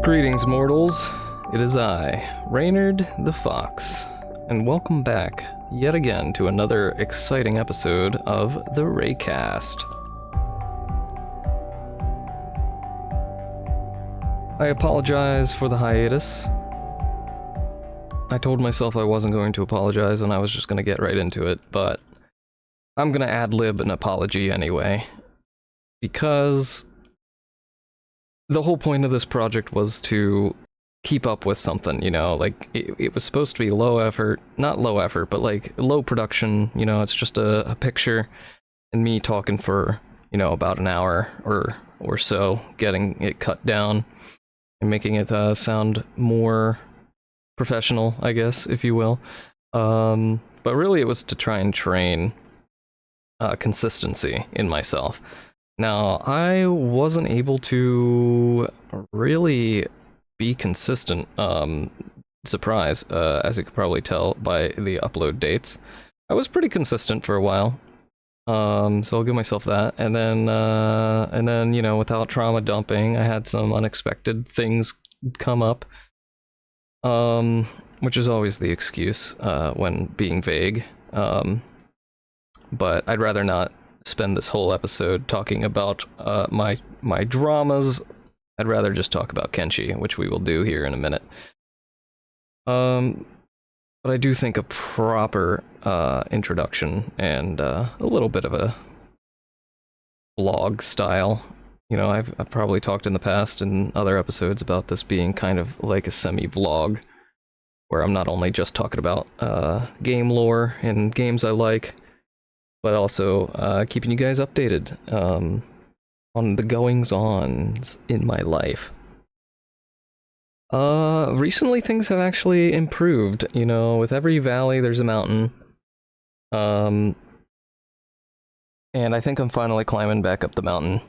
Greetings, mortals. It is I, Reynard the Fox, and welcome back yet again to another exciting episode of TheReycast. I apologize for the hiatus. I told myself I wasn't going to apologize and I was just going to get right into it, but I'm going to ad-lib an apology anyway, because the whole point of this project was to keep up with something, you know, like it was supposed to be low effort, not low effort, but like low production, you know, it's just a picture and me talking for, you know, about an hour or so, getting it cut down and making it sound more professional, I guess, if you will. But really it was to try and train consistency in myself. Now, I wasn't able to really be consistent, surprise, as you could probably tell by the upload dates. I was pretty consistent for a while, so I'll give myself that. And then, you know, without trauma dumping, I had some unexpected things come up, which is always the excuse when being vague. But I'd rather not spend this whole episode talking about my dramas. I'd rather just talk about Kenshi, which we will do here in a minute. But I do think a proper introduction and a little bit of a vlog style. You know, I've probably talked in the past in other episodes about this being kind of like a semi-vlog, where I'm not only just talking about game lore and games I like, but also keeping you guys updated on the goings-ons in my life. Recently things have actually improved, you know, with every valley there's a mountain. And I think I'm finally climbing back up the mountain,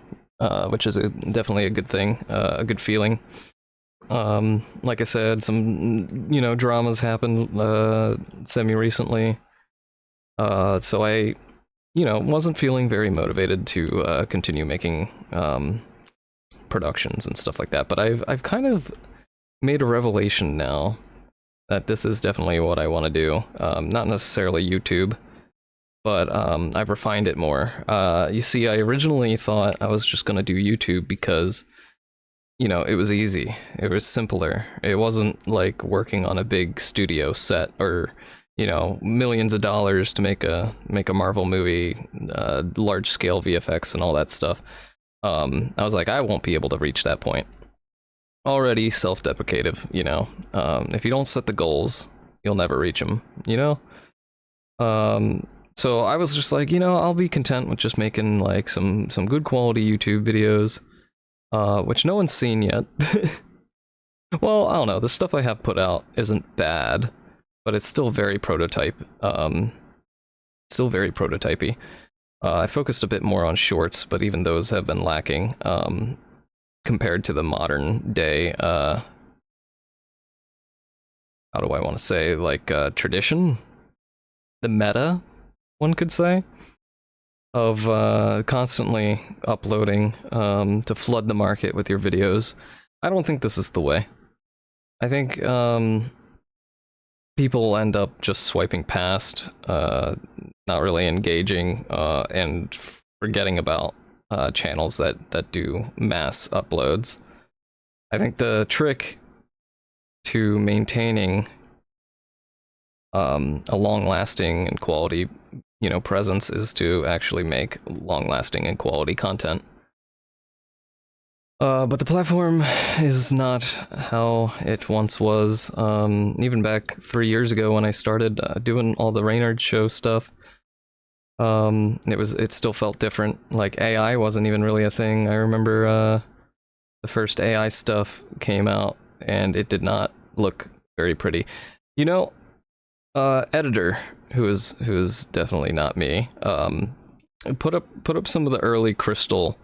which is definitely a good thing, a good feeling. Like I said, some, you know, dramas happened semi-recently, so I, you know, wasn't feeling very motivated to continue making productions and stuff like that. But I've kind of made a revelation now that this is definitely what I want to do. Not necessarily YouTube, but I've refined it more. You see, I originally thought I was just going to do YouTube because, you know, it was easy. It was simpler. It wasn't like working on a big studio set or, you know, millions of dollars to make a Marvel movie, large scale VFX and all that stuff. I was like, I won't be able to reach that point. Already self-deprecative, you know. If you don't set the goals, you'll never reach them, you know? So I was just like, you know, I'll be content with just making like some good quality YouTube videos, which no one's seen yet. Well, I don't know, the stuff I have put out isn't bad, but it's still very prototype, still very prototypey. I focused a bit more on shorts, but even those have been lacking, compared to the modern day, how do I want to say, like, tradition? The meta, one could say, of constantly uploading to flood the market with your videos. I don't think this is the way. I think, people end up just swiping past, not really engaging, and forgetting about channels that do mass uploads. I think the trick to maintaining a long-lasting and quality, you know, presence is to actually make long-lasting and quality content. But the platform is not how it once was. Even back 3 years ago when I started doing all the Reynard show stuff, it still felt different. Like, AI wasn't even really a thing. I remember the first AI stuff came out and it did not look very pretty. You know, editor, who is definitely not me, put up some of the early Crystal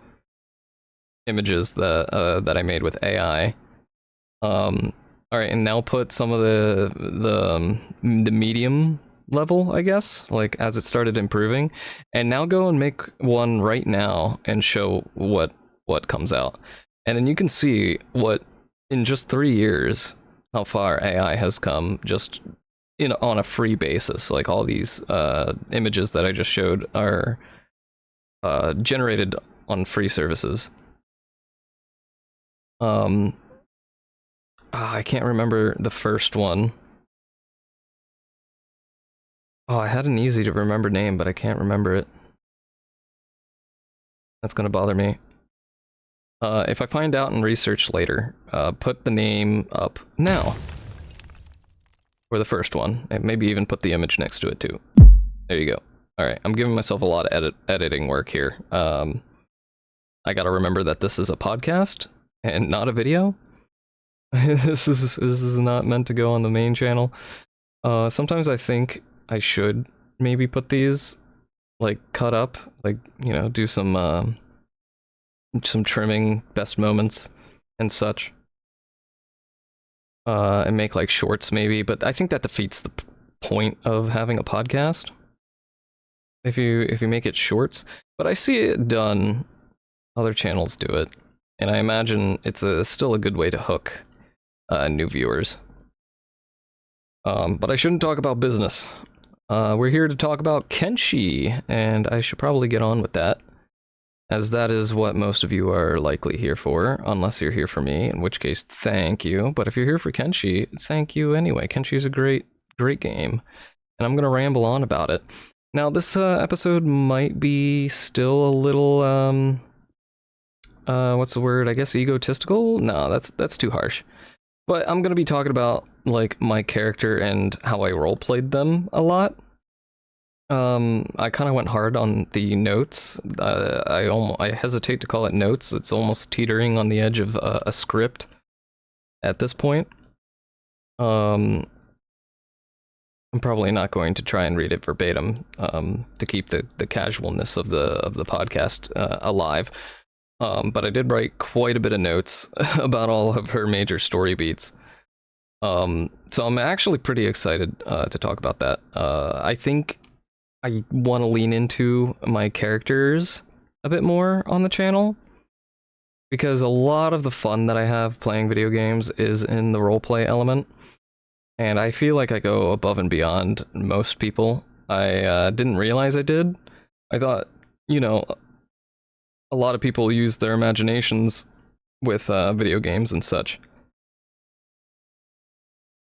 images that I made with AI. All right, and now put some of the medium level, I guess, like as it started improving, and now go and make one right now and show what comes out. And then you can see what in just 3 years how far AI has come just on a free basis. Like all these images that I just showed are generated on free services. I can't remember the first one. Oh, I had an easy to remember name, but I can't remember it. That's gonna bother me. If I find out and research later, put the name up now. For the first one, and maybe even put the image next to it too. There you go. Alright, I'm giving myself a lot of editing work here. I gotta remember that this is a podcast, and not a video. This is not meant to go on the main channel. Sometimes I think I should maybe put these, like, cut up, like, you know, do some trimming, best moments, and such. And make, like, shorts maybe, but I think that defeats the point of having a podcast. If you make it shorts. But I see it done, other channels do it, and I imagine it's still a good way to hook new viewers. But I shouldn't talk about business. We're here to talk about Kenshi, and I should probably get on with that, as that is what most of you are likely here for, unless you're here for me, in which case, thank you. But if you're here for Kenshi, thank you anyway. Kenshi is a great game, and I'm gonna ramble on about it. Now, this episode might be still a little, what's the word? I guess egotistical? No, that's too harsh. But I'm gonna be talking about, like, my character and how I roleplayed them a lot. I kind of went hard on the notes. I hesitate to call it notes. It's almost teetering on the edge of a script at this point. I'm probably not going to try and read it verbatim to keep the casualness of the podcast alive. But I did write quite a bit of notes about all of her major story beats. So I'm actually pretty excited to talk about that. I think I want to lean into my characters a bit more on the channel, because a lot of the fun that I have playing video games is in the roleplay element, and I feel like I go above and beyond most people. I didn't realize I did. I thought, you know, a lot of people use their imaginations with video games and such.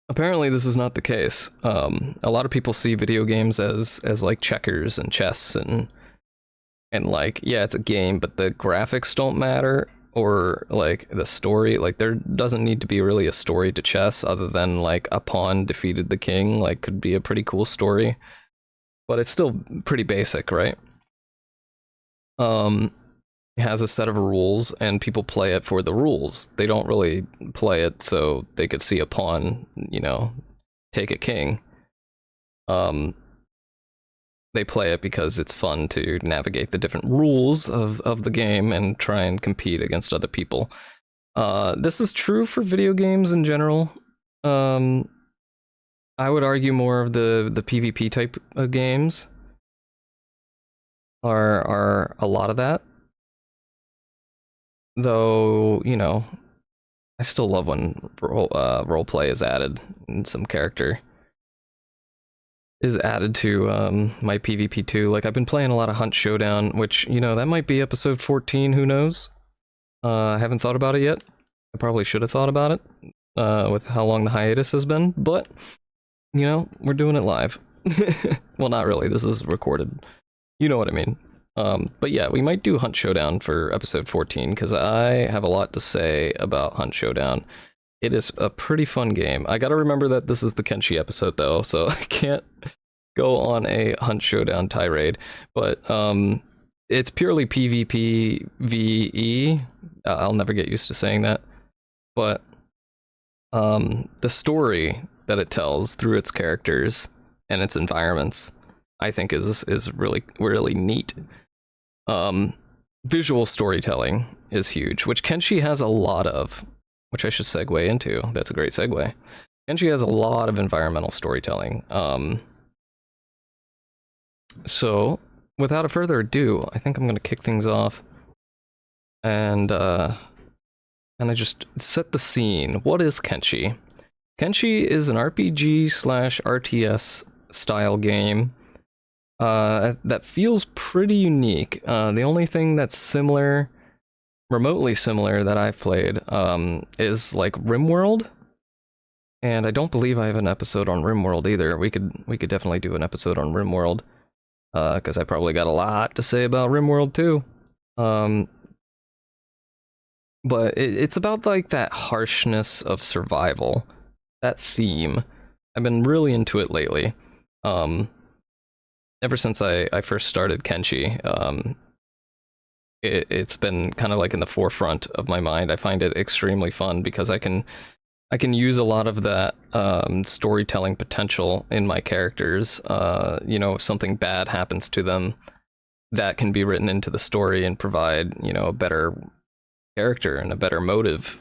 Apparently this is not the case. A lot of people see video games as like checkers and chess and like, yeah, it's a game, but the graphics don't matter, or like the story. Like, there doesn't need to be really a story to chess other than like a pawn defeated the king. Like, could be a pretty cool story, but it's still pretty basic, right? It has a set of rules, and people play it for the rules. They don't really play it so they could see a pawn, you know, take a king. They play it because it's fun to navigate the different rules of the game and try and compete against other people. This is true for video games in general. I would argue more of the PvP type of games are a lot of that. Though, you know, I still love when roleplay is added and some character is added to my PvP too. Like, I've been playing a lot of Hunt Showdown, which, you know, that might be episode 14, who knows? I haven't thought about it yet. I probably should have thought about it with how long the hiatus has been, but, you know, we're doing it live. Well, not really, this is recorded. You know what I mean. But yeah, we might do Hunt Showdown for episode 14, because I have a lot to say about Hunt Showdown. It is a pretty fun game. I gotta remember that this is the Kenshi episode, though, so I can't go on a Hunt Showdown tirade. But it's purely PvP VE. I'll never get used to saying that. But the story that it tells through its characters and its environments, I think is really neat. Visual storytelling is huge, which Kenshi has a lot of, which I should segue into. That's a great segue. Kenshi has a lot of environmental storytelling. So, without further ado, I think I'm going to kick things off and and I just set the scene. What is Kenshi? Kenshi is an RPG slash RTS style game that feels pretty unique. The only thing that's similar, remotely similar, that I've played is like RimWorld. And I don't believe I have an episode on RimWorld either. We could definitely do an episode on RimWorld, because I probably got a lot to say about RimWorld too. But it's about like that harshness of survival, that theme. I've been really into it lately. Ever since I first started Kenshi, it's been kind of like in the forefront of my mind. I find it extremely fun because I can use a lot of that storytelling potential in my characters. You know, if something bad happens to them, that can be written into the story and provide, you know, a better character and a better motive.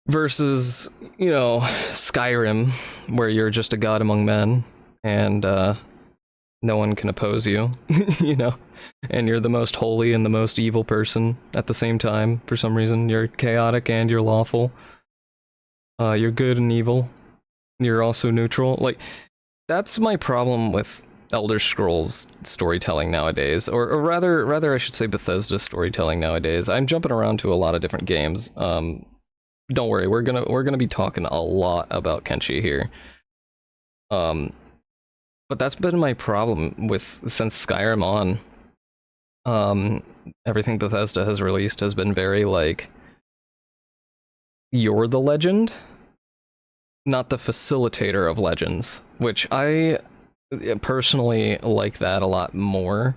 Versus, you know, Skyrim, where you're just a god among men and no one can oppose you, you know, and you're the most holy and the most evil person at the same time. For some reason, you're chaotic and you're lawful. You're good and evil. You're also neutral. Like, that's my problem with Elder Scrolls storytelling nowadays, or rather I should say Bethesda storytelling nowadays. I'm jumping around to a lot of different games. Don't worry, we're gonna be talking a lot about Kenshi here. But that's been my problem with since Skyrim on. Everything Bethesda has released has been very like, you're the legend, not the facilitator of legends, which I personally like that a lot more.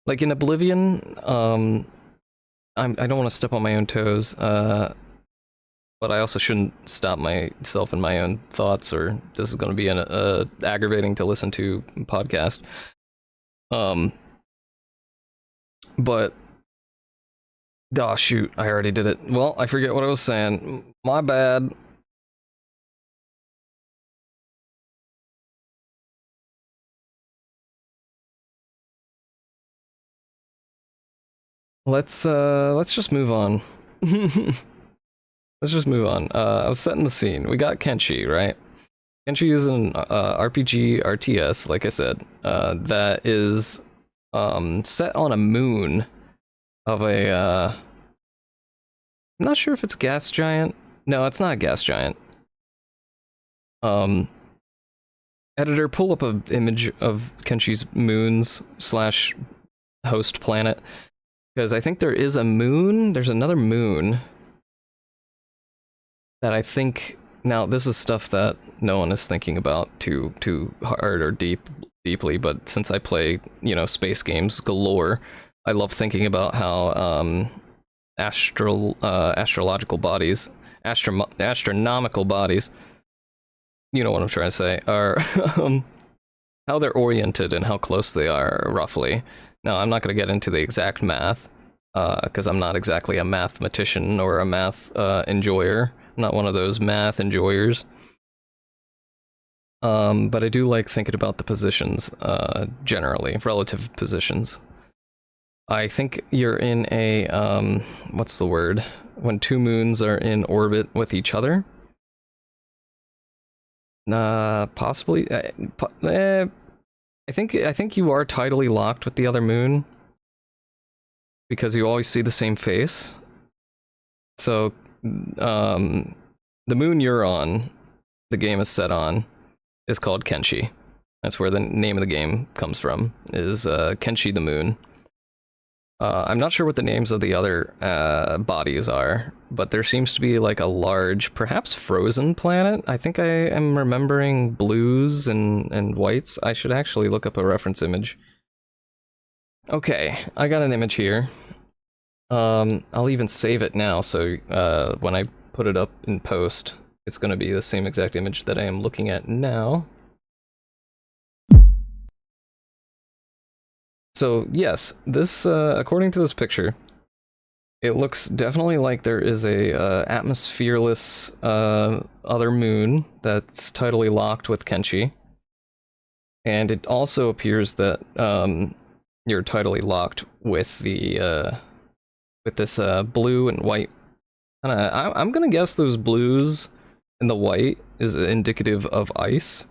Like in Oblivion, I don't want to step on my own toes, but I also shouldn't stop myself in my own thoughts, or this is going to be an aggravating to listen to podcast. But oh shoot, I already did it. Well, I forget what I was saying. My bad. Let's just move on. Let's just move on. I was setting the scene. We got Kenshi, right? Kenshi is an RPG RTS, like I said, that is set on a moon of a I'm not sure if it's a gas giant. No, it's not a gas giant. Editor, pull up an image of Kenshi's moons / host planet, because I think there is a moon. There's another moon that I think, now this is stuff that no one is thinking about too hard or deeply, but since I play, you know, space games galore, I love thinking about how astronomical bodies, you know what I'm trying to say, are how they're oriented and how close they are roughly. Now, I'm not going to get into the exact math, because I'm not exactly a mathematician or a math enjoyer. I'm not one of those math enjoyers. But I do like thinking about the positions, generally, relative positions. I think you're in a, what's the word? When two moons are in orbit with each other? Possibly. I think you are tidally locked with the other moon, because you always see the same face. So, the moon you're on, the game is set on, is called Kenshi. That's where the name of the game comes from, is Kenshi the Moon. I'm not sure what the names of the other bodies are, but there seems to be like a large, perhaps frozen planet. I think I am remembering blues and whites. I should actually look up a reference image. Okay, I got an image here. I'll even save it now, so when I put it up in post, it's going to be the same exact image that I am looking at now. So yes, this, according to this picture, it looks definitely like there is a atmosphereless other moon that's tidally locked with Kenshi. And it also appears that you're tidally locked with the with this blue and white I'm gonna guess those blues and the white is indicative of ice.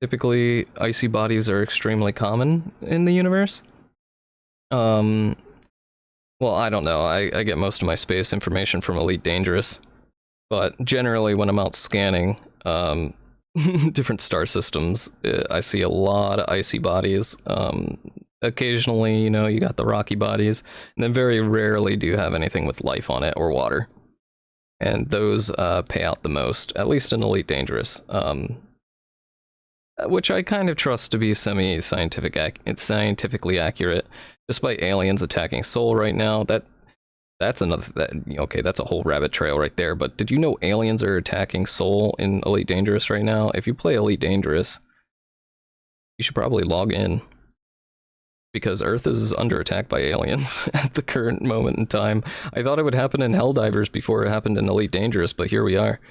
Typically, icy bodies are extremely common in the universe. Well, I don't know. I get most of my space information from Elite Dangerous, but generally when I'm out scanning different star systems, I see a lot of icy bodies. Occasionally, you know, you got the rocky bodies, and then very rarely do you have anything with life on it or water. And those pay out the most, at least in Elite Dangerous. Which I kind of trust to be scientifically accurate, despite aliens attacking Sol right now. That's okay, that's a whole rabbit trail right there. But did you know aliens are attacking Sol in Elite Dangerous right now? If you play Elite Dangerous, you should probably log in, because Earth is under attack by aliens at the current moment in time. I thought it would happen in Helldivers before it happened in Elite Dangerous, but here we are.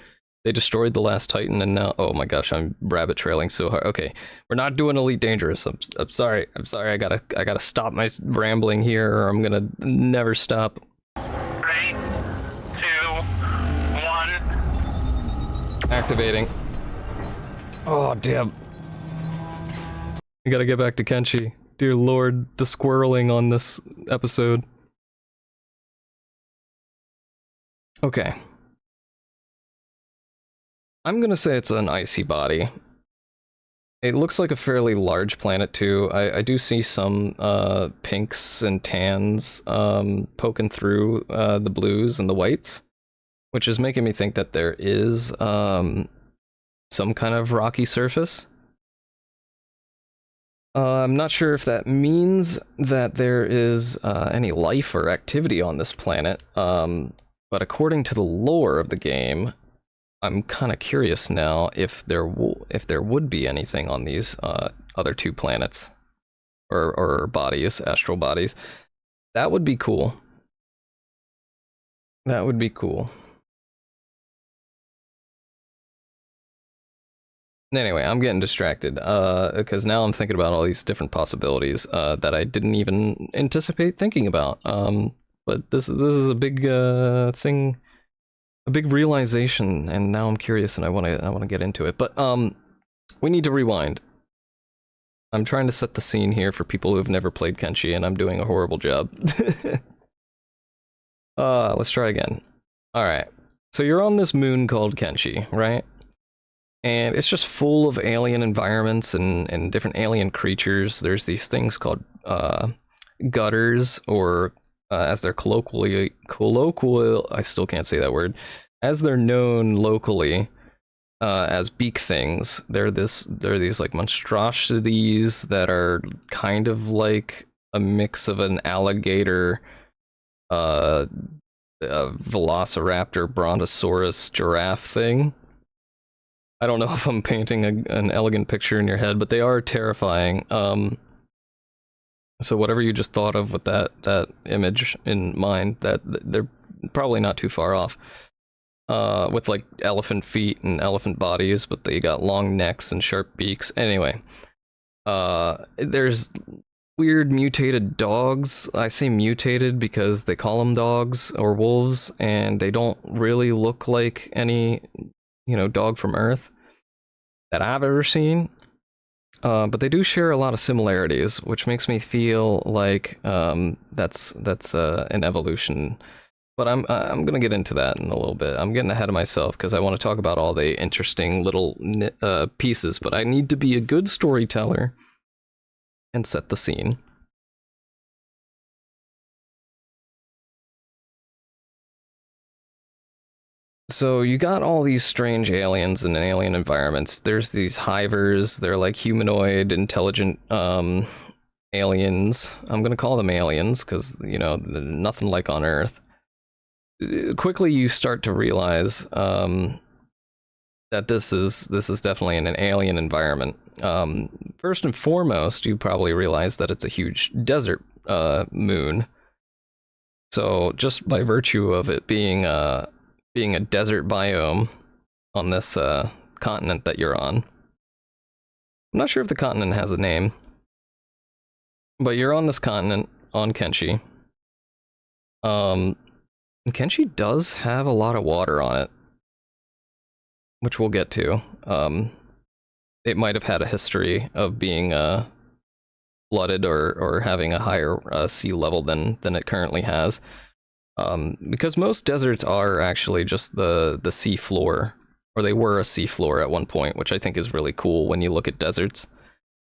They destroyed the last Titan, and now, oh my gosh, I'm rabbit trailing so hard. Okay, we're not doing Elite Dangerous. I'm sorry. I gotta stop my rambling here, or I'm gonna never stop. 3, 2, 1. Activating. Oh damn! I gotta get back to Kenshi. Dear Lord, the squirreling on this episode. Okay. I'm gonna say it's an icy body. It looks like a fairly large planet too. I do see some pinks and tans poking through the blues and the whites, which is making me think that there is some kind of rocky surface. I'm not sure if that means that there is any life or activity on this planet, but according to the lore of the game, I'm kind of curious now if there would be anything on these other two planets, or bodies, astral bodies. That would be cool. That would be cool. Anyway, I'm getting distracted because now I'm thinking about all these different possibilities that I didn't even anticipate thinking about. But this is a big thing. A big realization, and now I'm curious and I want to get into it. But we need to rewind. I'm trying to set the scene here for people who have never played Kenshi, and I'm doing a horrible job. Let's try again. All right. So you're on this moon called Kenshi, right? And it's just full of alien environments and different alien creatures. There's these things called gutters, or as they're colloquial, I still can't say that word, as they're known locally as beak things. They're these like monstrosities that are kind of like a mix of an alligator, a velociraptor, brontosaurus, giraffe thing. I don't know if I'm painting an elegant picture in your head, but they are terrifying. So whatever you just thought of with that image in mind, that they're probably not too far off. With like elephant feet and elephant bodies, but they got long necks and sharp beaks. Anyway, there's weird mutated dogs. I say mutated because they call them dogs or wolves, and they don't really look like any, dog from Earth that I've ever seen. But they do share a lot of similarities, which makes me feel like that's an evolution. But I'm gonna get into that in a little bit. I'm getting ahead of myself because I want to talk about all the interesting little pieces. But I need to be a good storyteller and set the scene. So you got all these strange aliens in alien environments. There's these hivers. They're like humanoid, intelligent aliens. I'm gonna call them aliens because nothing like on Earth. Quickly, you start to realize that this is definitely in an alien environment. First and foremost, you probably realize that it's a huge desert moon. So just by virtue of it being a desert biome on this continent that you're on. I'm not sure if the continent has a name, but you're on this continent on Kenshi. Kenshi does have a lot of water on it, which we'll get to. It might have had a history of being flooded or having a higher sea level than it currently has. Because most deserts are actually just the sea floor, or they were a sea floor at one point, which I think is really cool when you look at deserts.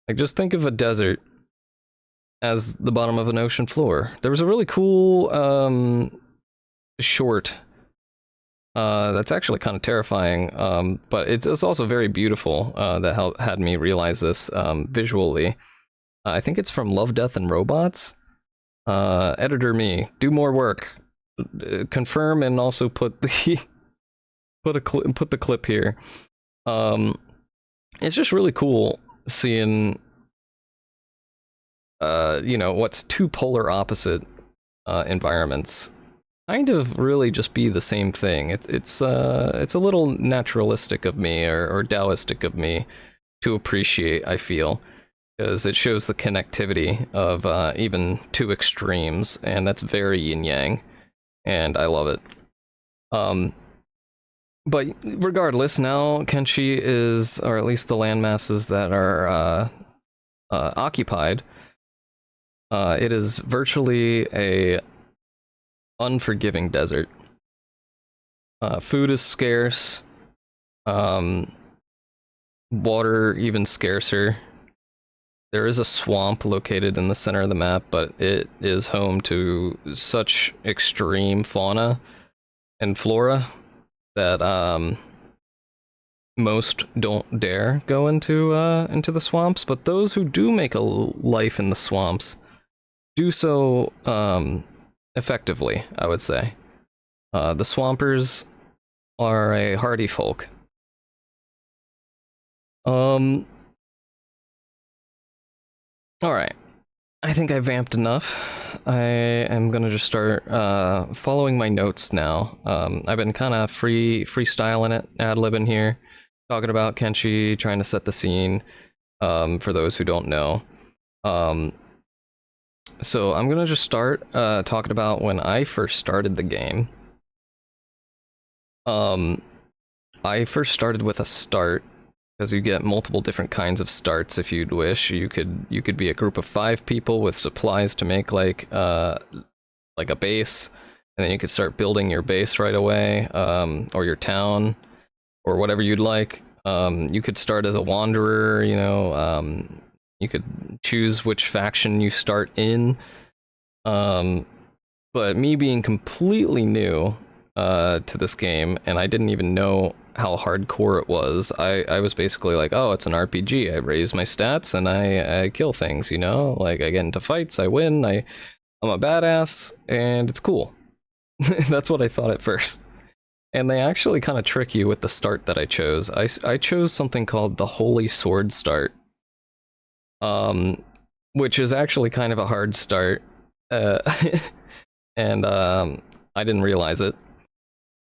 Like, just think of a desert as the bottom of an ocean floor. There was a really cool short that's actually kind of terrifying, but it's also very beautiful, that had me realize this visually. I think it's from Love, Death, and Robots. Editor me, do more work. Confirm and also put the put the clip here. It's just really cool seeing what's two polar opposite environments kind of really just be the same thing. It's a little naturalistic of me, or Taoistic of me to appreciate, I feel, because it shows the connectivity of even two extremes, and that's very yin-yang, and I love it. But regardless, now Kenshi is, or at least the land masses that are occupied, it is virtually a unforgiving desert. Food is scarce, water even scarcer. There is a swamp located in the center of the map, but it is home to such extreme fauna and flora that most don't dare go into the swamps. But those who do make a life in the swamps do so effectively, I would say. The swampers are a hardy folk. Alright. I think I vamped enough. I am gonna just start following my notes now. I've been kind of freestyling it, ad-libbing here, talking about Kenshi, trying to set the scene, for those who don't know. So I'm gonna just start talking about when I first started the game. I first started with a start, because you get multiple different kinds of starts if you'd wish. You could be a group of 5 people with supplies to make like a base, and then you could start building your base right away, or your town, or whatever you'd like. You could start as a wanderer, you could choose which faction you start in. But me being completely new to this game, and I didn't even know how hardcore it was, I was basically like, oh, it's an RPG. I raise my stats and I kill things, like I get into fights, I win, I'm a badass, and it's cool. That's what I thought at first. And they actually kind of trick you with the start that I chose. I chose something called the Holy Sword start, which is actually kind of a hard start, and I didn't realize it,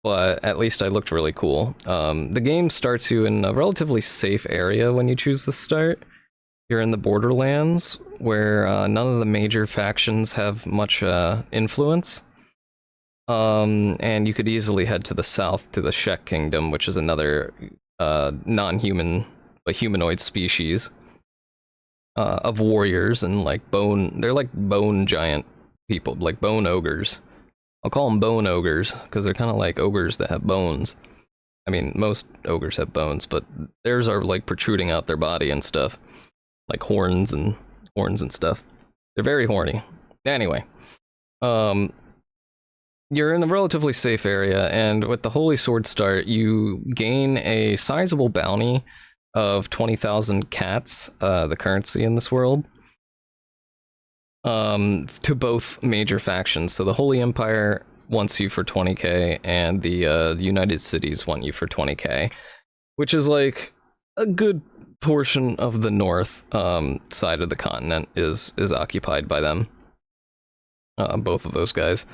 but at least I looked really cool. The game starts you in a relatively safe area when you choose the start. You're in the Borderlands, where none of the major factions have much influence. And you could easily head to the south to the Shek Kingdom, which is another non-human but humanoid species of warriors and they're like bone giant people, like bone ogres. I'll call them bone ogres because they're kind of like ogres that have bones. I mean, most ogres have bones, but theirs are like protruding out their body and stuff, like horns and stuff. They're very horny. Anyway, you're in a relatively safe area, and with the Holy Sword start, you gain a sizable bounty of 20,000 cats, the currency in this world, to both major factions. So the Holy Empire wants you for 20k, and the United Cities want you for 20k, which is like a good portion of the north side of the continent is occupied by them. Both of those guys.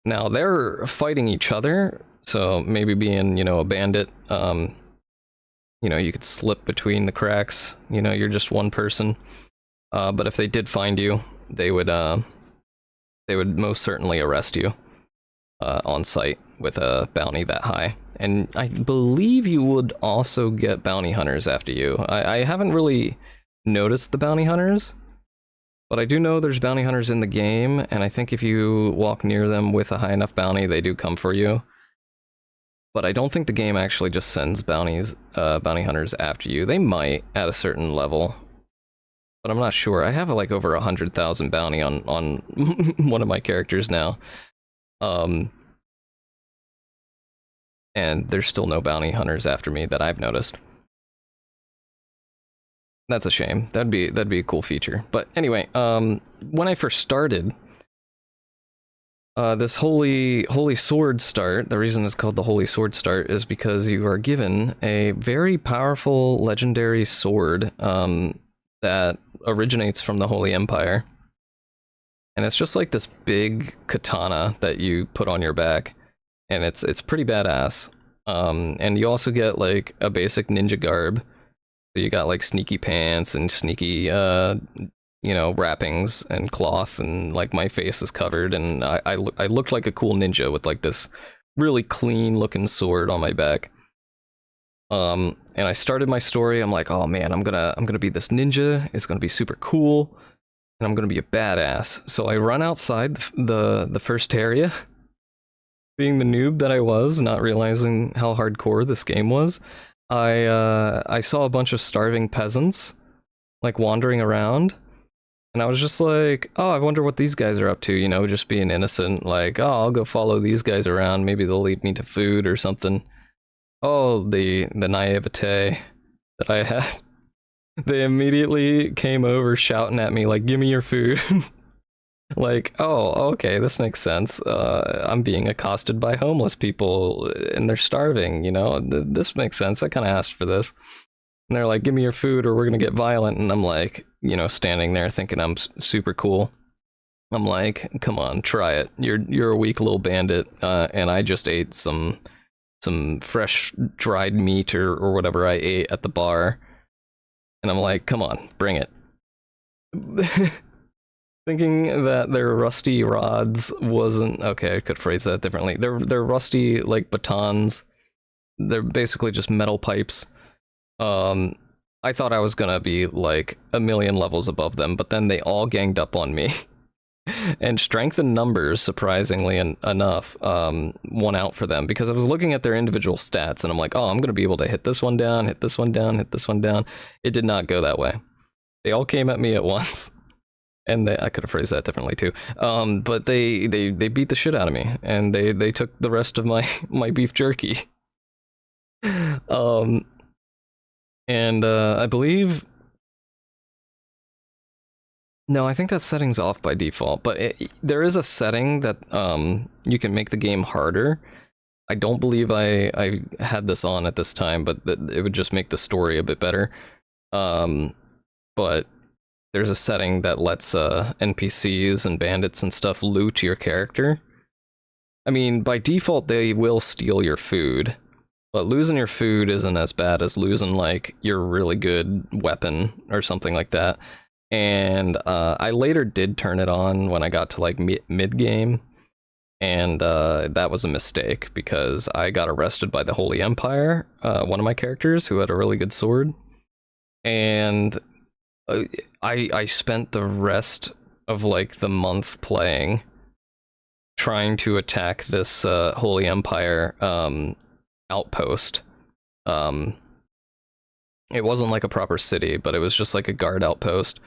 Now they're fighting each other, so maybe being, a bandit, you could slip between the cracks, you're just one person. But if they did find you, they would most certainly arrest you. on site with a bounty that high. And I believe you would also get bounty hunters after you. I haven't really noticed the bounty hunters, but I do know there's bounty hunters in the game, and I think if you walk near them with a high enough bounty, they do come for you. But I don't think the game actually just sends bounty hunters after you. They might at a certain level, but I'm not sure. I have like over 100,000 bounty on one of my characters now. And there's still no bounty hunters after me that I've noticed. That's a shame. That'd be a cool feature. But anyway, when I first started, this holy sword start, the reason it's called the holy sword start is because you are given a very powerful legendary sword that originates from the Holy Empire. And it's just like this big katana that you put on your back, and it's pretty badass. And you also get like a basic ninja garb. So you got like sneaky pants and sneaky wrappings and cloth, and like my face is covered, and I looked like a cool ninja with like this really clean looking sword on my back. And I started my story. I'm like, oh man, I'm gonna be this ninja. It's gonna be super cool, and I'm gonna be a badass. So I run outside the first area, being the noob that I was, not realizing how hardcore this game was. I saw a bunch of starving peasants like wandering around, and I was just like, oh, I wonder what these guys are up to, you know, just being innocent, like, oh, I'll go follow these guys around, maybe they'll lead me to food or something. Oh, the naivete that I had. They immediately came over shouting at me like, give me your food. Like, oh, okay, this makes sense. I'm being accosted by homeless people and they're starving, you know? This makes sense. I kind of asked for this. And they're like, give me your food or we're gonna get violent. And I'm like, you know, standing there thinking I'm super cool. I'm like, come on, try it. You're a weak little bandit, and I just ate some fresh dried meat or whatever I ate at the bar. And I'm like, come on, bring it. Thinking that their rusty rods wasn't okay. I could phrase that differently. They're rusty like batons. They're basically just metal pipes. I thought I was gonna be like a million levels above them, but then they all ganged up on me. And strength in numbers, surprisingly enough, won out for them, because I was looking at their individual stats and I'm like, oh, I'm gonna be able to hit this one down, hit this one down, hit this one down. It did not go that way. They all came at me at once. And I could have phrased that differently too. But they beat the shit out of me, and they took the rest of my beef jerky. And I believe, no, I think that setting's off by default, but there is a setting that you can make the game harder. I don't believe I had this on at this time, but it would just make the story a bit better. But there's a setting that lets NPCs and bandits and stuff loot your character. I mean, by default, they will steal your food, but losing your food isn't as bad as losing, like, your really good weapon or something like that. And I later did turn it on when I got to, like, mid-game, and that was a mistake, because I got arrested by the Holy Empire, one of my characters, who had a really good sword, and I spent the rest of like the month playing trying to attack this Holy Empire outpost. It wasn't like a proper city, but it was just like a guard outpost.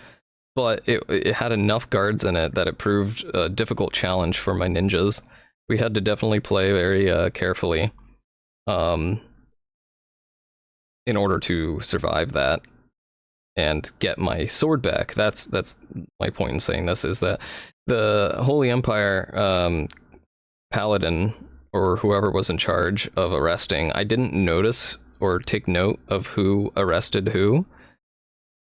But it had enough guards in it that it proved a difficult challenge for my ninjas. We had to definitely play very carefully in order to survive that and get my sword back. That's my point in saying this, is that the Holy Empire paladin, or whoever was in charge of arresting, I didn't notice or take note of who arrested who,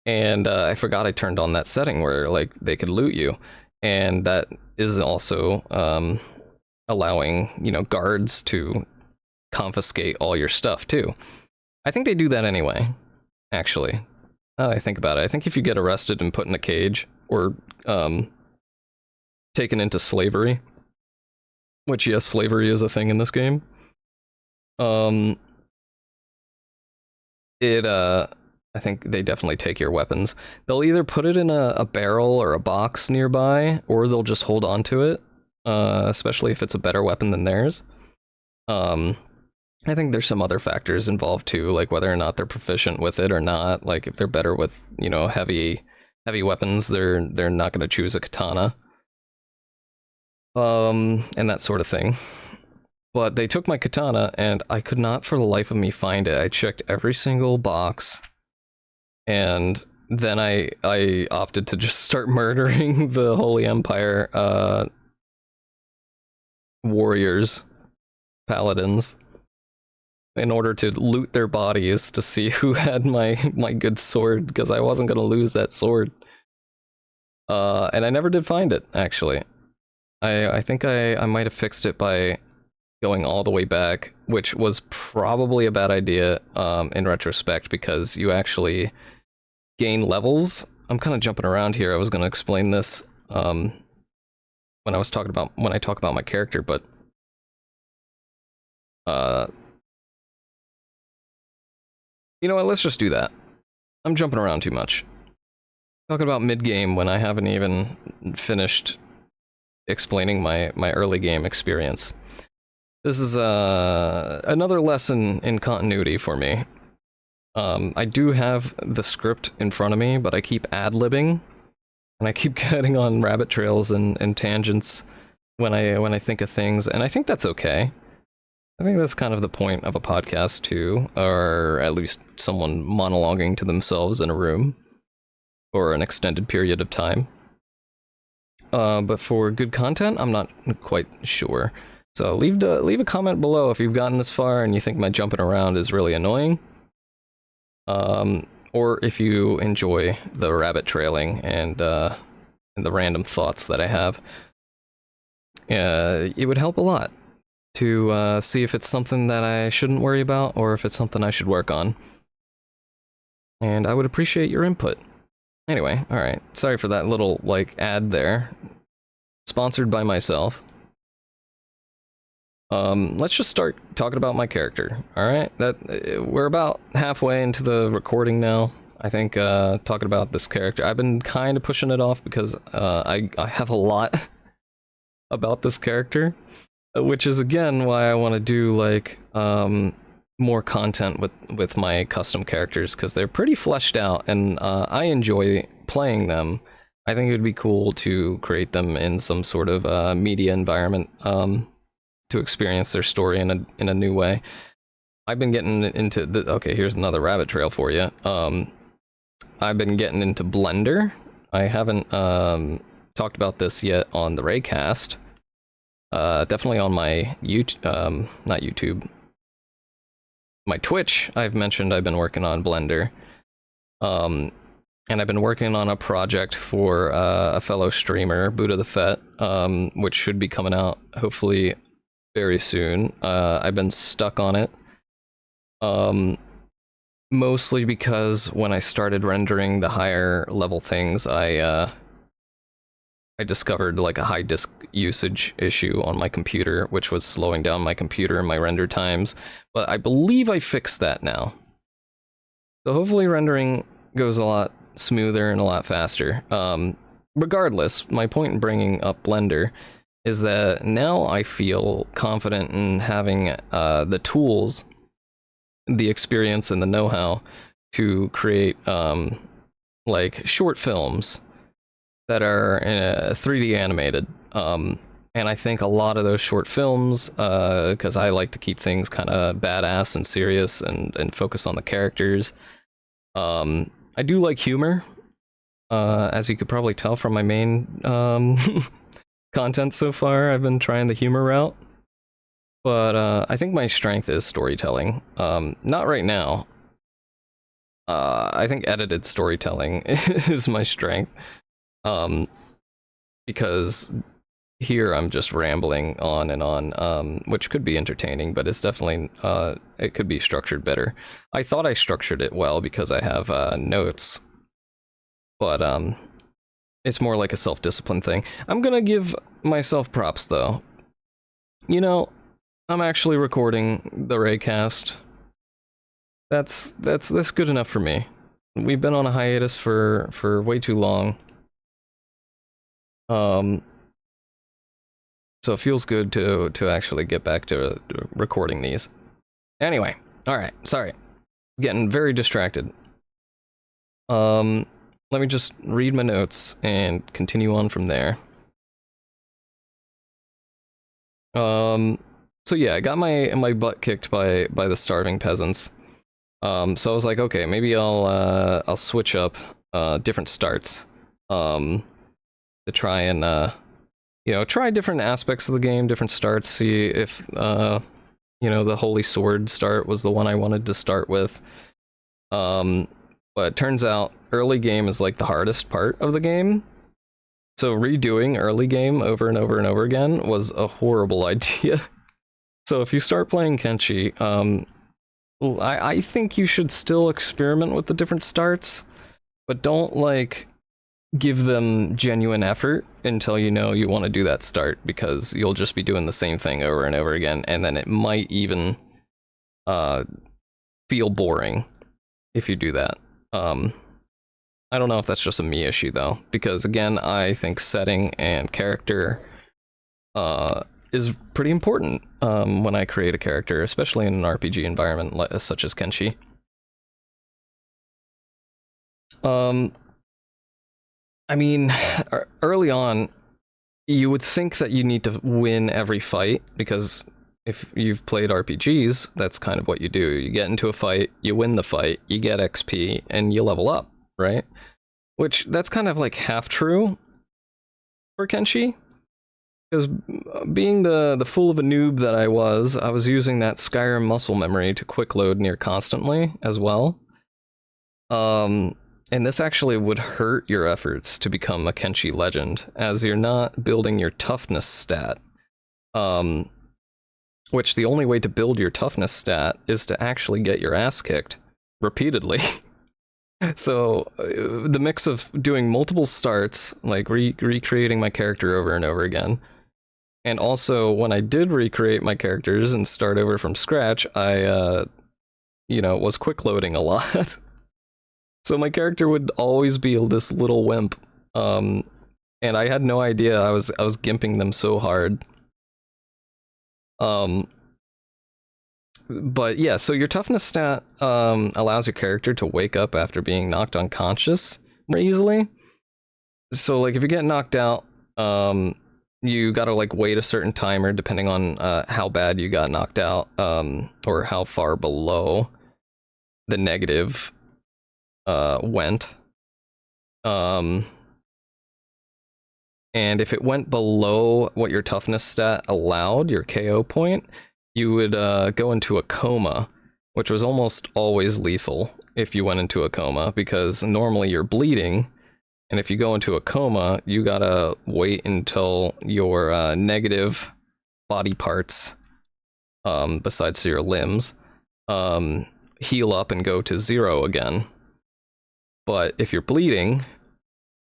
and I forgot I turned on that setting where like they could loot you, and that is also allowing, you know, guards to confiscate all your stuff too. I think they do that anyway, actually. Now that I think about it, I think if you get arrested and put in a cage, or taken into slavery, which, yes, slavery is a thing in this game. I think they definitely take your weapons. They'll either put it in a barrel or a box nearby, or they'll just hold on to it, especially if it's a better weapon than theirs. I think there's some other factors involved too, like whether or not they're proficient with it or not. Like if they're better with, you know, heavy weapons, they're not going to choose a katana. And that sort of thing. But they took my katana, and I could not for the life of me find it. I checked every single box, and then I opted to just start murdering the Holy Empire warriors, paladins, in order to loot their bodies to see who had my good sword, because I wasn't going to lose that sword. And I never did find it, actually. I think I might have fixed it by going all the way back, which was probably a bad idea in retrospect, because you actually gain levels. I'm kind of jumping around here. I was going to explain this when I talk about my character, but you know what, let's just do that. I'm jumping around too much. Talking about mid-game when I haven't even finished explaining my early game experience. This is another lesson in continuity for me. I do have the script in front of me, but I keep ad-libbing, and I keep getting on rabbit trails and tangents when I think of things, and I think that's okay. I think that's kind of the point of a podcast too, or at least someone monologuing to themselves in a room for an extended period of time. But for good content, I'm not quite sure. So leave a comment below if you've gotten this far and you think my jumping around is really annoying. Or if you enjoy the rabbit trailing and the random thoughts that I have. It would help a lot to see if it's something that I shouldn't worry about or if it's something I should work on. And I would appreciate your input. Anyway, alright. Sorry for that little, like, ad there. Sponsored by myself. Let's just start talking about my character, alright? We're about halfway into the recording now. I think, talking about this character. I've been kind of pushing it off because, I have a lot about this character. Which is, again, why I want to do, like, more content with my custom characters, because they're pretty fleshed out, and I enjoy playing them. I think it would be cool to create them in some sort of media environment to experience their story in a new way. I've been getting into okay, here's another rabbit trail for you. I've been getting into Blender. I haven't talked about this yet on the TheReycast. Definitely on my not YouTube, my Twitch, I've mentioned I've been working on Blender. And I've been working on a project for a fellow streamer, Buddha the Fett, which should be coming out hopefully very soon. I've been stuck on it. Mostly because when I started rendering the higher level things, I discovered like a high disk usage issue on my computer, which was slowing down my computer and my render times. But I believe I fixed that now. So hopefully rendering goes a lot smoother and a lot faster. Regardless, my point in bringing up Blender is that now I feel confident in having the tools, the experience, and the know-how to create like short films that are 3D animated. And I think a lot of those short films, because I like to keep things kind of badass and serious and focus on the characters. I do like humor, as you could probably tell from my main content so far. I've been trying the humor route. But I think my strength is storytelling. Not right now. I think edited storytelling is my strength. Because here I'm just rambling on and on, which could be entertaining, but it's definitely, it could be structured better. I thought I structured it well because I have notes, but it's more like a self-discipline thing. I'm gonna give myself props though. You know, I'm actually recording the Raycast. That's good enough for me. We've been on a hiatus for way too long. So it feels good to actually get back to recording these. Anyway, all right. Sorry, getting very distracted. Let me just read my notes and continue on from there. So yeah, I got my butt kicked by the starving peasants. So I was like, okay, maybe I'll switch up different starts to try and try different aspects of the game, different starts, see if the Holy Sword start was the one I wanted to start with. But it turns out early game is like the hardest part of the game. So redoing early game over and over and over again was a horrible idea. So if you start playing Kenshi, I think you should still experiment with the different starts, but don't like give them genuine effort until you know you want to do that start, because you'll just be doing the same thing over and over again, and then it might even feel boring if you do that. I don't know if that's just a me issue though, because again, I think setting and character is pretty important when I create a character, especially in an RPG environment such as Kenshi. I mean, early on, you would think that you need to win every fight, because if you've played RPGs, that's kind of what you do. You get into a fight, you win the fight, you get XP, and you level up, right? Which, that's kind of like half true for Kenshi, because being the fool of a noob that I was using that Skyrim muscle memory to quick load near constantly as well. And this actually would hurt your efforts to become a Kenshi legend, as you're not building your toughness stat. Which the only way to build your toughness stat is to actually get your ass kicked repeatedly. So the mix of doing multiple starts, like recreating my character over and over again, and also when I did recreate my characters and start over from scratch, I was quick loading a lot. So my character would always be this little wimp, and I had no idea I was gimping them so hard. But yeah, so your toughness stat allows your character to wake up after being knocked unconscious more easily. So like if you get knocked out, you gotta like wait a certain timer depending on how bad you got knocked out, or how far below the negative went. And if it went below what your toughness stat allowed, your KO point, you would go into a coma, which was almost always lethal if you went into a coma, because normally you're bleeding, and if you go into a coma, you gotta wait until your negative body parts, besides your limbs, heal up and go to 0 again. But if you're bleeding,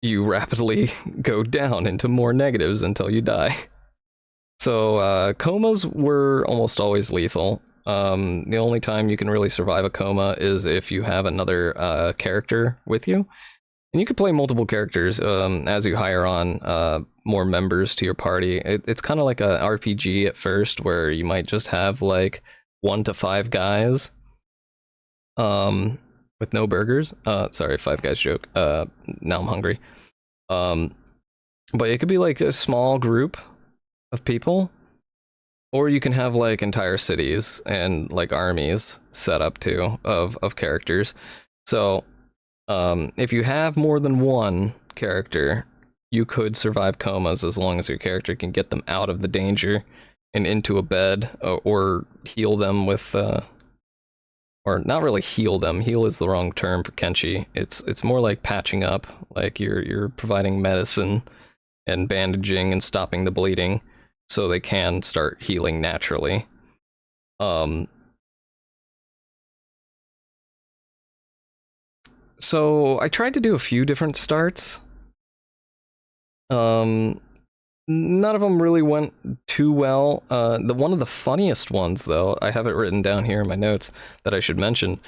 you rapidly go down into more negatives until you die. So comas were almost always lethal. The only time you can really survive a coma is if you have another character with you. And you can play multiple characters as you hire on more members to your party. It's kind of like a RPG at first, where you might just have like 1 to 5 guys. With no burgers. Sorry, Five Guys joke. Now I'm hungry. But it could be like a small group of people, or you can have like entire cities and like armies set up too of characters. So, if you have more than one character, you could survive comas as long as your character can get them out of the danger and into a bed, or heal them with or not really heal them. Heal is the wrong term for Kenshi. It's more like patching up, like you're providing medicine and bandaging and stopping the bleeding so they can start healing naturally. So I tried to do a few different starts. None of them really went too well. The one of the funniest ones, though, I have it written down here in my notes that I should mention.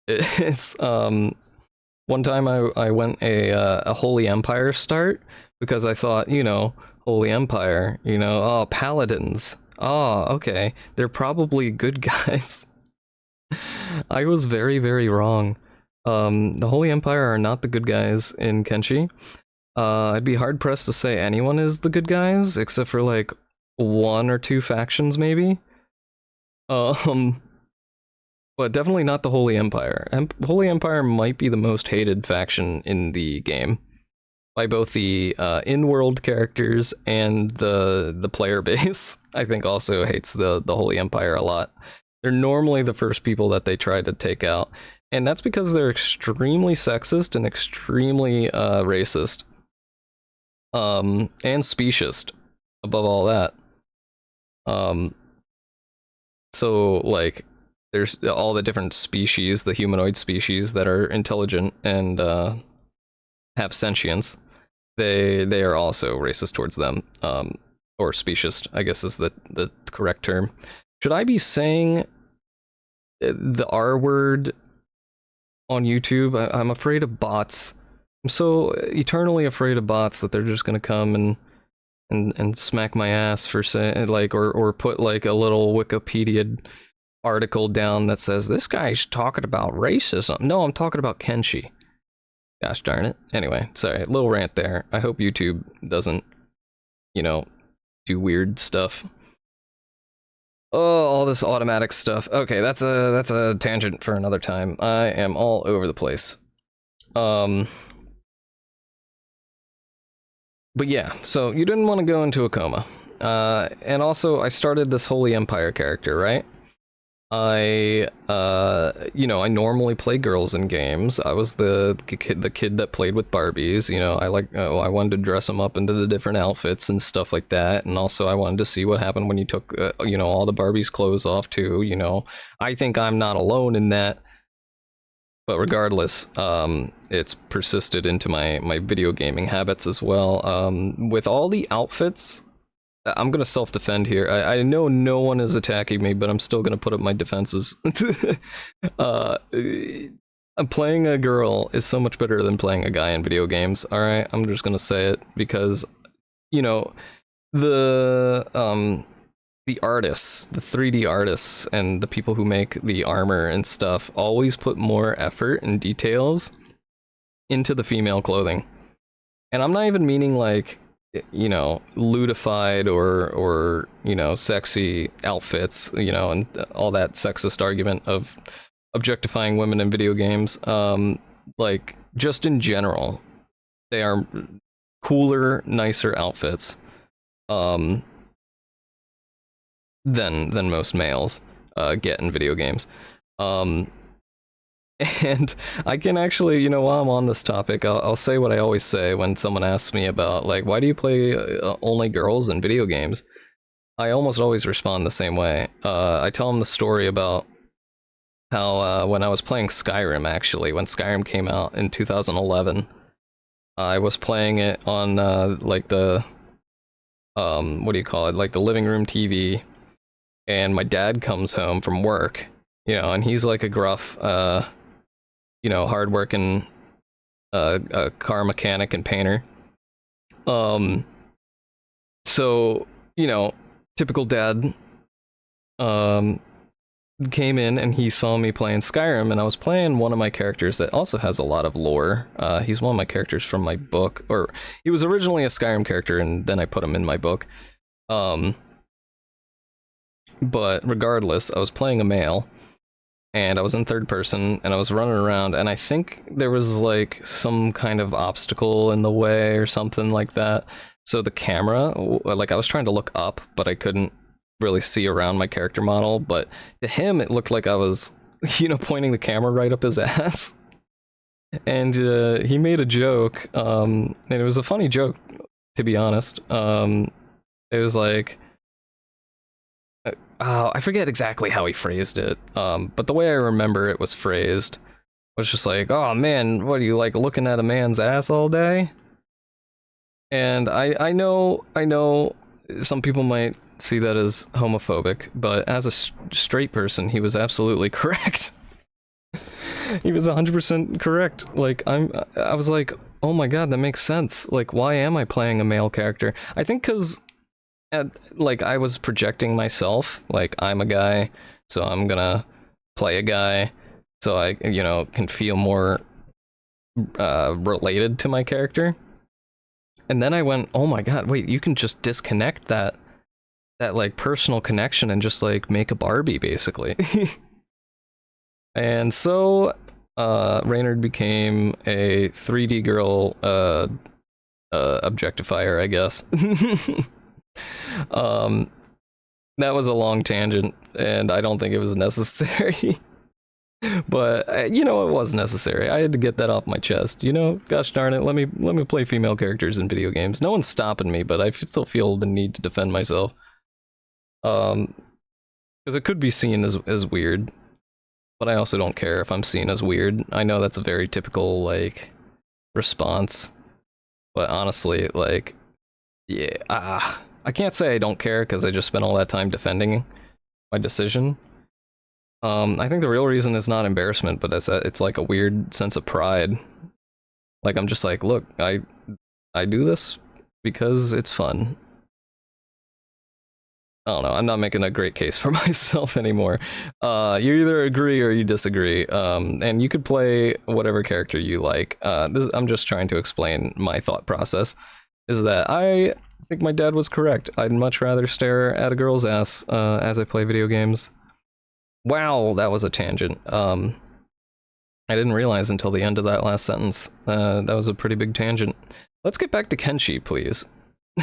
Is one time I went a Holy Empire start because I thought, Holy Empire, oh, paladins. Oh, okay, they're probably good guys. I was very, very wrong. The Holy Empire are not the good guys in Kenshi. I'd be hard pressed to say anyone is the good guys, except for like one or two factions, maybe. But definitely not the Holy Empire. Holy Empire might be the most hated faction in the game by both the in-world characters and the player base. I think also hates the Holy Empire a lot. They're normally the first people that they try to take out, and that's because they're extremely sexist and extremely racist. And speciesist, above all that. So, like, there's all the different species, the humanoid species that are intelligent and have sentience. They are also racist towards them, or speciesist, I guess is the correct term. Should I be saying the R word on YouTube? I'm afraid of bots. I'm so eternally afraid of bots that they're just gonna come and smack my ass for saying, like, or put like a little Wikipedia article down that says this guy's talking about racism. No, I'm talking about Kenshi. Gosh darn it. Anyway, sorry, little rant there. I hope YouTube doesn't, do weird stuff. Oh, all this automatic stuff. Okay, that's a tangent for another time. I am all over the place. But yeah, so you didn't want to go into a coma. And also, I started this Holy Empire character, right? I normally play girls in games. I was the kid that played with Barbies. I wanted to dress them up into the different outfits and stuff like that. And also, I wanted to see what happened when you took, all the Barbies' clothes off too. I think I'm not alone in that. But regardless, it's persisted into my video gaming habits as well. With all the outfits, I'm gonna self-defend here. I know no one is attacking me, but I'm still gonna put up my defenses. Playing a girl is so much better than playing a guy in video games. All right, I'm just gonna say it because, the artists, the 3D artists, and the people who make the armor and stuff always put more effort and details into the female clothing. And I'm not even meaning like, lutified or sexy outfits, and all that sexist argument of objectifying women in video games. Like, just in general, they are cooler, nicer outfits. Than most males get in video games. And I can actually, while I'm on this topic, I'll say what I always say when someone asks me about, like, why do you play only girls in video games? I almost always respond the same way. I tell them the story about how when I was playing Skyrim, actually, when Skyrim came out in 2011, I was playing it on, like, the, what do you call it, like the living room TV, and my dad comes home from work, and he's like a gruff, hardworking car mechanic and painter. So, typical dad came in and he saw me playing Skyrim, and I was playing one of my characters that also has a lot of lore. He's one of my characters from my book, or he was originally a Skyrim character and then I put him in my book. But regardless, I was playing a male, and I was in third person, and I was running around, and I think there was like some kind of obstacle in the way or something like that. So the camera, like, I was trying to look up, but I couldn't really see around my character model. But to him, it looked like I was, pointing the camera right up his ass. And he made a joke, and it was a funny joke, to be honest. It was like, I forget exactly how he phrased it, but the way I remember it was phrased was just like, oh man, what are you, like, looking at a man's ass all day? And I know some people might see that as homophobic, but as a straight person, he was absolutely correct. He was 100% correct. Like, I was like, oh my god, that makes sense. Like, why am I playing a male character? I think because, like, I was projecting myself. Like, I'm a guy, so I'm gonna play a guy, so I, you know, can feel more related to my character. And then I went, oh my god, wait, you can just disconnect that like personal connection and just like make a Barbie basically. And so Reynard became a 3D girl objectifier, I guess. That was a long tangent, and I don't think it was necessary. But you know, it was necessary. I had to get that off my chest. You know, gosh darn it, let me play female characters in video games. No one's stopping me, but I still feel the need to defend myself. Because it could be seen as weird, but I also don't care if I'm seen as weird. I know that's a very typical like response, but honestly, like, yeah, I can't say I don't care because I just spent all that time defending my decision. I think the real reason is not embarrassment, but it's like a weird sense of pride. Like, I'm just like, look, I do this because it's fun. I don't know, I'm not making a great case for myself anymore. You either agree or you disagree, and you could play whatever character you like. I'm just trying to explain my thought process, is that I think my dad was correct. I'd much rather stare at a girl's ass as I play video games. Wow, that was a tangent. I didn't realize until the end of that last sentence. That was a pretty big tangent. Let's get back to Kenshi, please.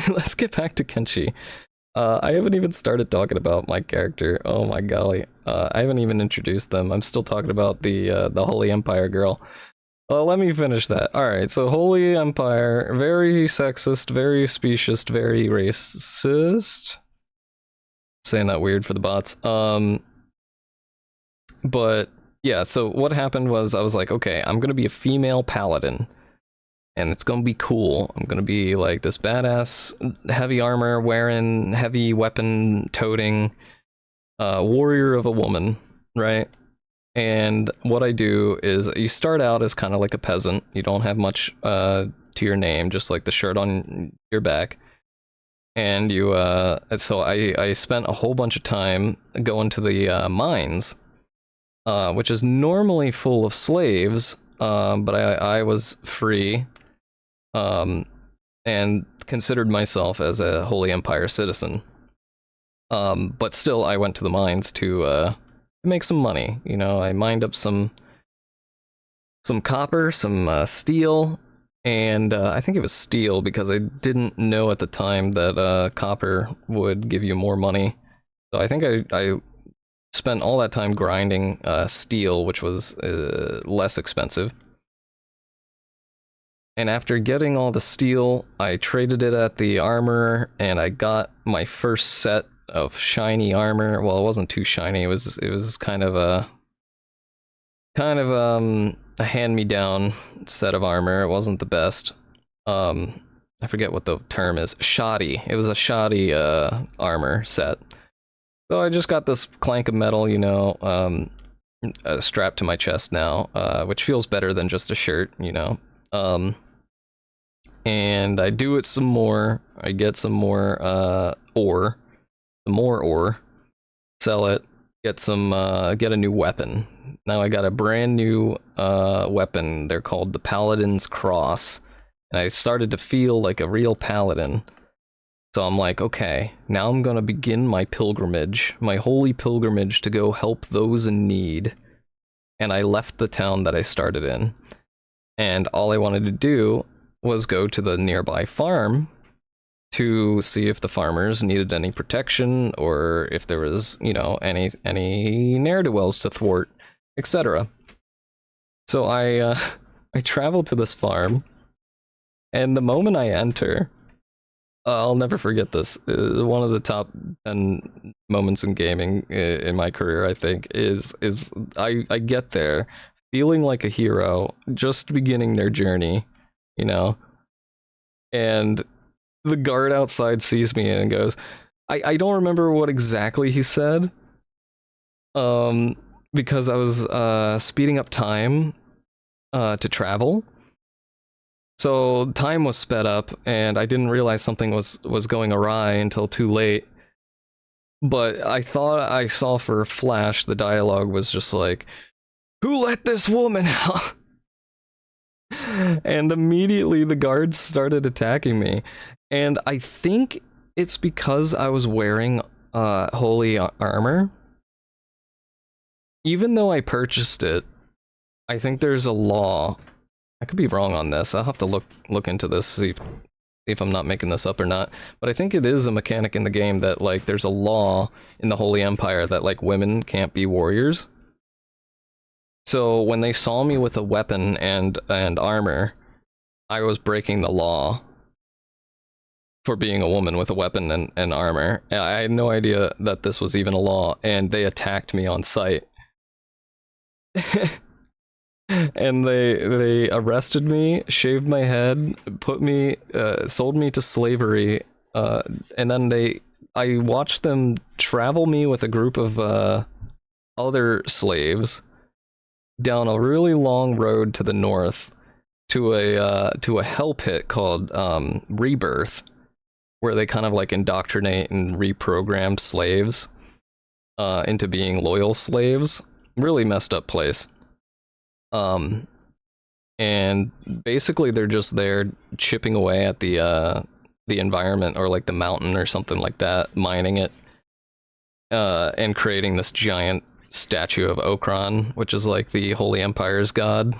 Let's get back to Kenshi. I haven't even started talking about my character. Oh my golly. I haven't even introduced them. I'm still talking about the Holy Empire girl. Let me finish that. Alright, so Holy Empire, very sexist, very speciest, very racist. Saying that weird for the bots. But yeah, so what happened was I was like, okay, I'm gonna be a female paladin, and it's gonna be cool. I'm gonna be like this badass, heavy armor wearing, heavy weapon toting warrior of a woman, right? And what I do is you start out as kind of like a peasant. You don't have much to your name, just like the shirt on your back. And you, so I spent a whole bunch of time going to the mines, which is normally full of slaves, but I was free, and considered myself as a Holy Empire citizen. But still, I went to the mines to make some money. You know, I mined up some copper, some steel, and I think it was steel because I didn't know at the time that copper would give you more money. So I think I spent all that time grinding steel, which was less expensive. And after getting all the steel, I traded it at the armor, and I got my first set of shiny armor. Well, it wasn't too shiny. It was kind of a hand-me-down set of armor. It wasn't the best. I forget what the term is. Shoddy. It was a shoddy armor set. So I just got this clank of metal, you know, strapped to my chest now, which feels better than just a shirt, you know. And I do it some more. I get some more ore, some more ore, sell it, get a new weapon. Now I got a brand new weapon. They're called the Paladin's Cross, and I started to feel like a real paladin. So I'm like, okay, now I'm gonna begin my pilgrimage, my holy pilgrimage to go help those in need. And I left the town that I started in, and all I wanted to do was go to the nearby farm to see if the farmers needed any protection, or if there was, you know, any ne'er-do-wells to thwart, etc. So I traveled to this farm, and the moment I enter, I'll never forget this. One of the top 10 moments in gaming in my career, I think, is I get there feeling like a hero, just beginning their journey, you know, and the guard outside sees me and goes, I don't remember what exactly he said, because I was speeding up time to travel. So time was sped up, and I didn't realize something was going awry until too late. But I thought I saw for a flash the dialogue was just like, "Who let this woman out?" And immediately the guards started attacking me. And I think it's because I was wearing holy armor. Even though I purchased it, I think there's a law. I could be wrong on this. I'll have to look into this, see if I'm not making this up or not. But I think it is a mechanic in the game that, like, there's a law in the Holy Empire that, like, women can't be warriors. So when they saw me with a weapon and armor, I was breaking the law for being a woman with a weapon and armor. I had no idea that this was even a law, and they attacked me on sight. And they arrested me, shaved my head, put me, sold me to slavery, and then I watched them travel me with a group of other slaves down a really long road to the north to a hell pit called Rebirth, where they kind of like indoctrinate and reprogram slaves into being loyal slaves. Really messed up place. And basically they're just there chipping away at the environment, or like the mountain or something like that, mining it, and creating this giant statue of Okran, which is like the Holy Empire's god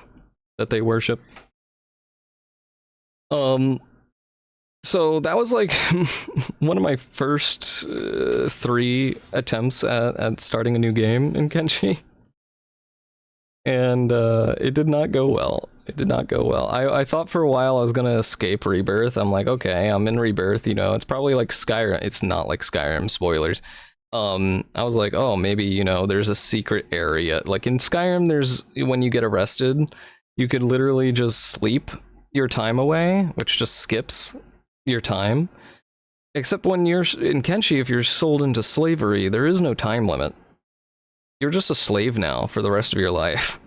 that they worship. So that was like one of my first 3 attempts at starting a new game in Kenshi. And it did not go well. It did not go well. I thought for a while I was gonna escape Rebirth. I'm like, okay, I'm in Rebirth, you know, it's probably like Skyrim. It's not like Skyrim, spoilers. I was like, oh, maybe, you know, there's a secret area. Like in Skyrim, there's, when you get arrested, you could literally just sleep your time away, which just skips your time. Except when you're in Kenshi, if you're sold into slavery, there is no time limit. You're just a slave now for the rest of your life.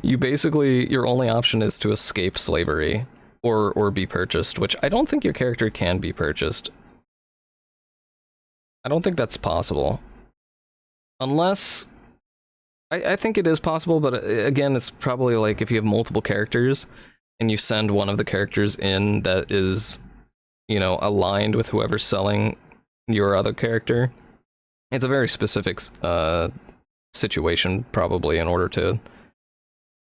You basically, your only option is to escape slavery or be purchased, which I don't think your character can be purchased. I don't think that's possible. Unless, I think it is possible, but again, it's probably like if you have multiple characters and you send one of the characters in that is, you know, aligned with whoever's selling your other character. It's a very specific situation, probably, in order to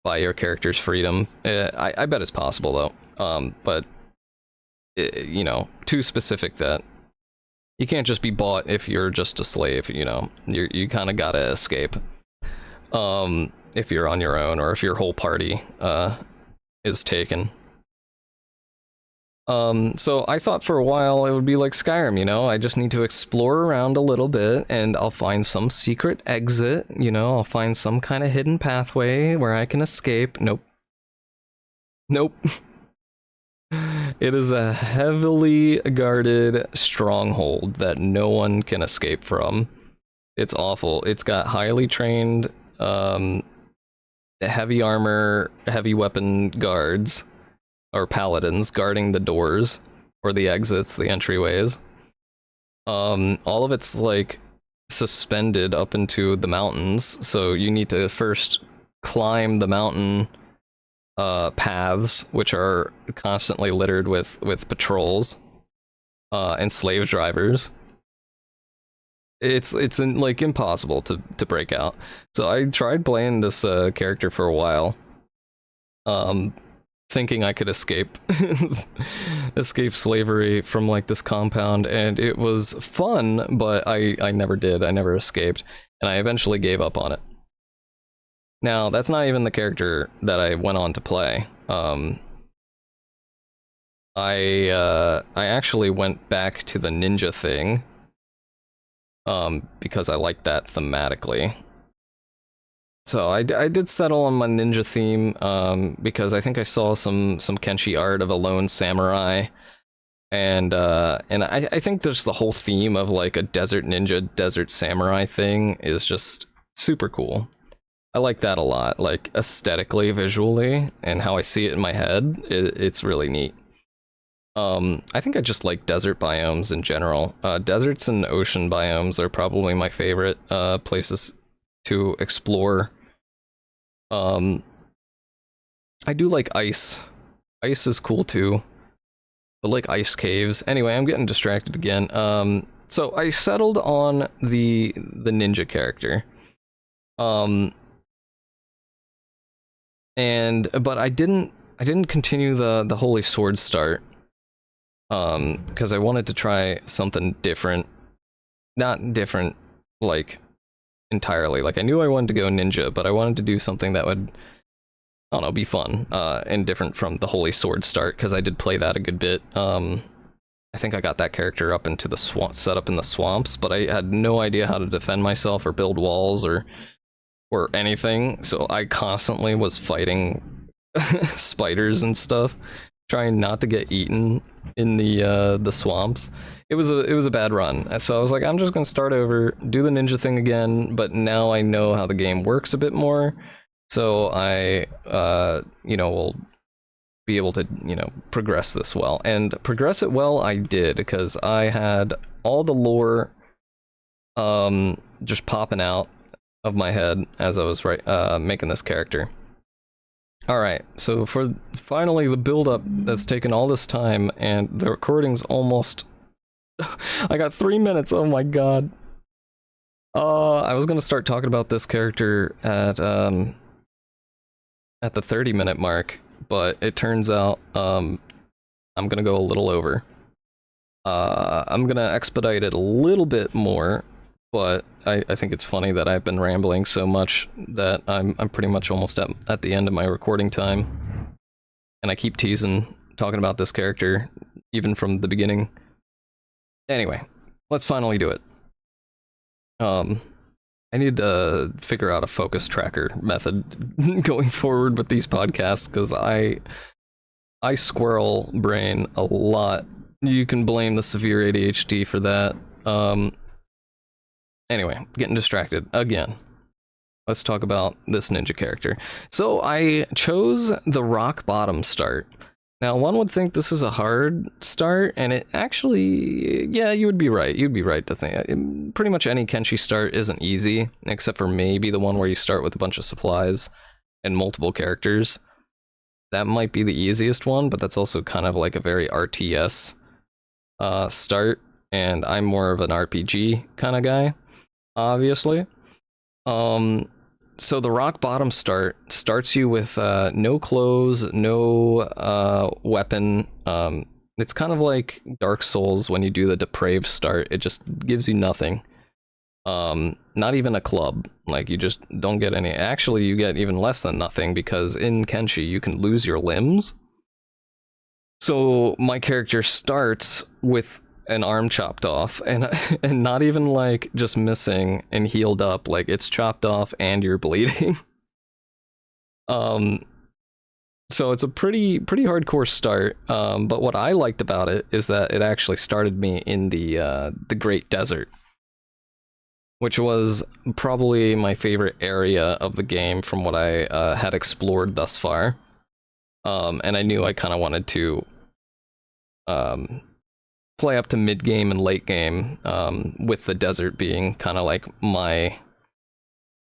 buy your character's freedom. I bet it's possible, though. But, you know, too specific that you can't just be bought if you're just a slave, you know. You kind of gotta escape. If you're on your own, or if your whole party is taken. So I thought for a while it would be like Skyrim, you know, I just need to explore around a little bit and I'll find some secret exit, you know, I'll find some kind of hidden pathway where I can escape. Nope. Nope. It is a heavily guarded stronghold that no one can escape from. It's awful. It's got highly trained, heavy armor, heavy weapon guards, or paladins guarding the doors, or the exits, the entryways. All of it's like suspended up into the mountains, so you need to first climb the mountain paths, which are constantly littered with patrols and slave drivers. It's like impossible to break out. So I tried playing this character for a while, thinking I could escape slavery from like this compound, and it was fun, but I never did. I never escaped, and I eventually gave up on it. Now, that's not even the character that I went on to play. I actually went back to the ninja thing, because I liked that thematically. So I did settle on my ninja theme, because I think I saw some Kenshi art of a lone samurai, And I think there's the whole theme of like a desert ninja, desert samurai thing is just super cool. I like that a lot, like aesthetically, visually, and how I see it in my head. It's really neat. I think I just like desert biomes in general. Deserts and ocean biomes are probably my favorite places to explore. I do like ice. Ice is cool too. But like ice caves. Anyway, I'm getting distracted again. So I settled on the ninja character. But I didn't continue the Holy Sword start. Because I wanted to try something different. Not different, like, entirely. Like, I knew I wanted to go ninja, but I wanted to do something that would, I don't know, be fun, and different from the Holy Sword start, because I did play that a good bit. I think I got that character up into the set up in the swamps, but I had no idea how to defend myself or build walls or anything, so I constantly was fighting spiders and stuff, trying not to get eaten in the swamps. It was a bad run, so I was like, I'm just gonna start over, do the ninja thing again, but now I know how the game works a bit more, so I will be able to progress this well, and progress it well I did, because I had all the lore just popping out of my head as I was making this character. Alright, so for finally the build-up that's taken all this time, and the recording's almost... I got 3 minutes, oh my god. I was gonna start talking about this character at the 30-minute mark, but it turns out I'm gonna go a little over. I'm gonna expedite it a little bit more, but I think it's funny that I've been rambling so much that I'm pretty much almost at the end of my recording time. And I keep teasing, talking about this character, even from the beginning. Anyway, let's finally do it. I need to figure out a focus tracker method going forward with these podcasts, because I squirrel brain a lot. You can blame the severe ADHD for that. Anyway, getting distracted again. Let's talk about this ninja character. So I chose the rock bottom start. Now, one would think this is a hard start, and it actually, yeah, you would be right. You'd be right to think. Pretty much any Kenshi start isn't easy, except for maybe the one where you start with a bunch of supplies and multiple characters. That might be the easiest one, but that's also kind of like a very RTS start, and I'm more of an RPG kind of guy, obviously. So the rock bottom starts you with no clothes, no weapon. It's kind of like Dark Souls when you do the depraved start. It just gives you nothing. Not even a club. Like, you just don't get any. Actually, you get even less than nothing, because in Kenshi you can lose your limbs. So my character starts with an arm chopped off, and not even like just missing and healed up, like it's chopped off and you're bleeding. So it's a pretty hardcore start, but what I liked about it is that it actually started me in the Great Desert, which was probably my favorite area of the game from what I had explored thus far. And I knew I kind of wanted to play up to mid game and late game, with the desert being kind of like my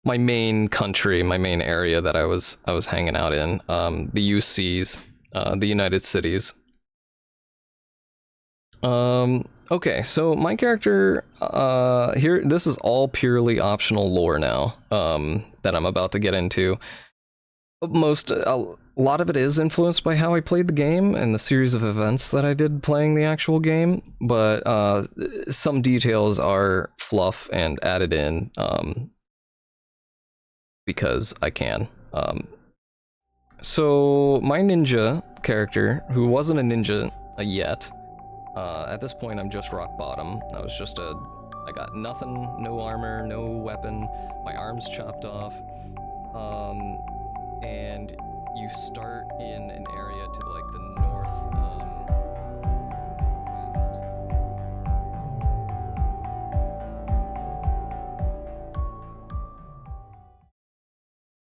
main country, my main area that I was hanging out in, the UCs, the United Cities. Okay, so my character here, this is all purely optional lore now, that I'm about to get into. A lot of it is influenced by how I played the game and the series of events that I did playing the actual game, but some details are fluff and added in because I can. So my ninja character, who wasn't a ninja yet, at this point I'm just rock bottom. I got nothing, no armor, no weapon, my arm's chopped off. And you start in an area to like the north